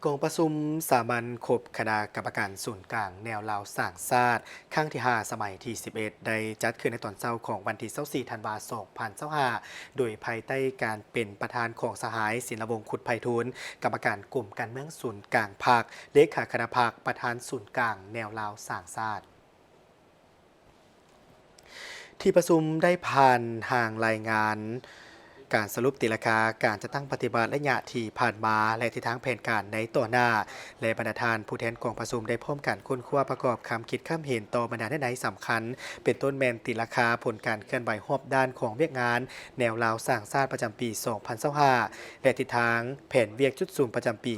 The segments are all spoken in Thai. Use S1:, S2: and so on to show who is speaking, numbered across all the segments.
S1: กองประชุมสามัญครบคณะกรรมการศูนย์กลางแนวลาวสร้างชาติครั้งที่5สมัยที่11ได้จัดขึ้นในตอนเช้าของวันที่24ธันวาคม2025โดยภายใต้การเป็นประธานของสหายศิลวงศ์ขุดไพฑูรย์กรรมการกลุ่มการเมืองศูนย์กลางพรรคเลขาคณะพรรคประธานศูนย์กลางแนวลาวสร้างชาติที่ประชุมได้ผ่านห่างรายงานการสรุปตีราคาการจะตั้งปฏิบัติระยะที่ผ่านมาและทิศทางแผนการในต่อหน้าและบรรดาทานผู้แทนกองประชุมได้พร้อมกันค้นคว้าประกอบคำคิดข้ามเห็นต่อบรรดาในสำคัญเป็นต้นแมนตีราคาผลการเคลื่อนไหวรอบด้านของเวียกงานแนวลาวสร้างชาติประจำปี2025และทิศทางแผนเวียกจุดสูงประจำปี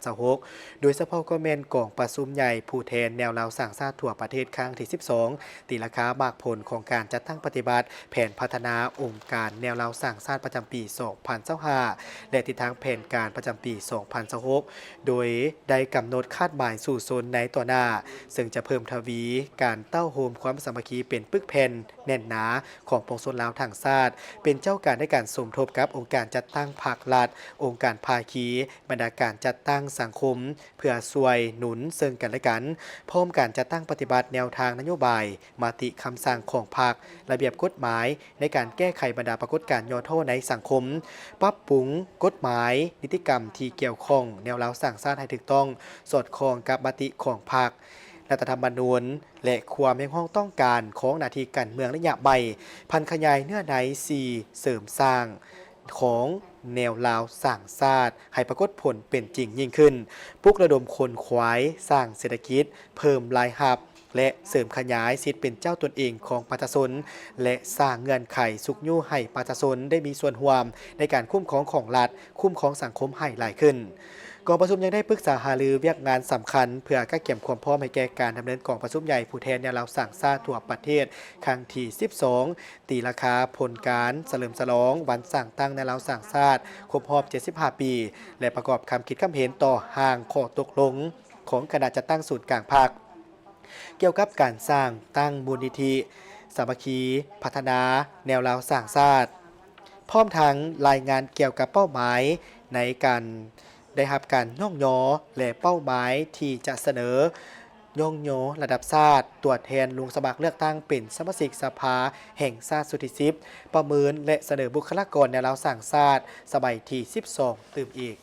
S1: 2026โดยเฉพาะก็แมนกองประชุมใหญ่ผู้แทนแนวลาวสร้างชาติทั่วประเทศครั้งที่12ตีราคามากผลของการจัดตั้งปฏิบัติแผนพัฒนาองค์การแนวลาวสร้างชาติประจำปี2025และทิศทางแผนการประจำปี2026โดยได้กำหนดคาดหมายสู่โซนในต่อหน้าซึ่งจะเพิ่มทวีการเต้าโฮมความสามัคคีเป็นปึกแผ่นแน่นหนาของปวงชนลาวทางชาติเป็นเจ้าการในการสมทบกับองค์การจัดตั้งภาครัฐองค์การภาคีบรรดาการจัดตั้งสังคมเพื่อช่วยหนุนซึ่งกันและกันพร้อมการจัดตั้งปฏิบัติแนวทางนโยบายมติคำสั่งของพรรคระเบียบกฎหมายในการแก้ไขบรรดาปรากฏการณ์ย่อโทษในสังคมปรับปรุงกฎหมายนิติกรรมที่เกี่ยวข้องแนวลาวสร้างชาติให้ถูกต้องสอดคล้องกับมติของพรรครัฐธรรมนูญและความยังห้องต้องการของหน้าที่การเมืองระยะใบพันขยายเนื้อใน4เสริมสร้างของแนวลาวสร้างชาติให้ปรากฏผลเป็นจริงยิ่งขึ้นปลุกระดมคนขวายสร้างเศรษฐกิจเพิ่มรายรับและเสริมขยายสิทธิเป็นเจ้าตนเองของประชาชนและสร้างเงื่อนไขสุขยู่ให้ประชาชนได้มีส่วนร่วมในการคุ้มครองของรัฐคุ้มครองสังคมให้หลายขึ้นกองประชุมยังได้ปรึกษาหารือเวียกงานสำคัญเพื่อก้าวเก็บความพร้อมให้แก่การดำเนินกองประชุมใหญ่ผู้แทนแนวลาวสร้างชาติทั่วประเทศครั้งที่12ตีราคาผลการเฉลิมฉลองวันสร้างตั้งแนวลาวสร้างชาติครบรอบ75ปีและประกอบคำคิดคำเห็นต่อห่างข้อตกลงของคณะจัดตั้งศูนย์กลางภาคเกี่ยวกับการสร้างตั้งมูลนิธิสามัคคีพัฒนาแนวลาวสร้างชาติพร้อมทั้งรายงานเกี่ยวกับเป้าหมายในการได้รับการย่องยอและเป้าหมายที่จะเสนอย่องยอระดับชาติตรวจแทนลงสมัครเลือกตั้งเป็นสมาชิกสภาแห่งชาติสุทธิ10ประเมินและเสนอบุคลากรแนวลาวสร้างชาติสมัยที่12ตื่มอีก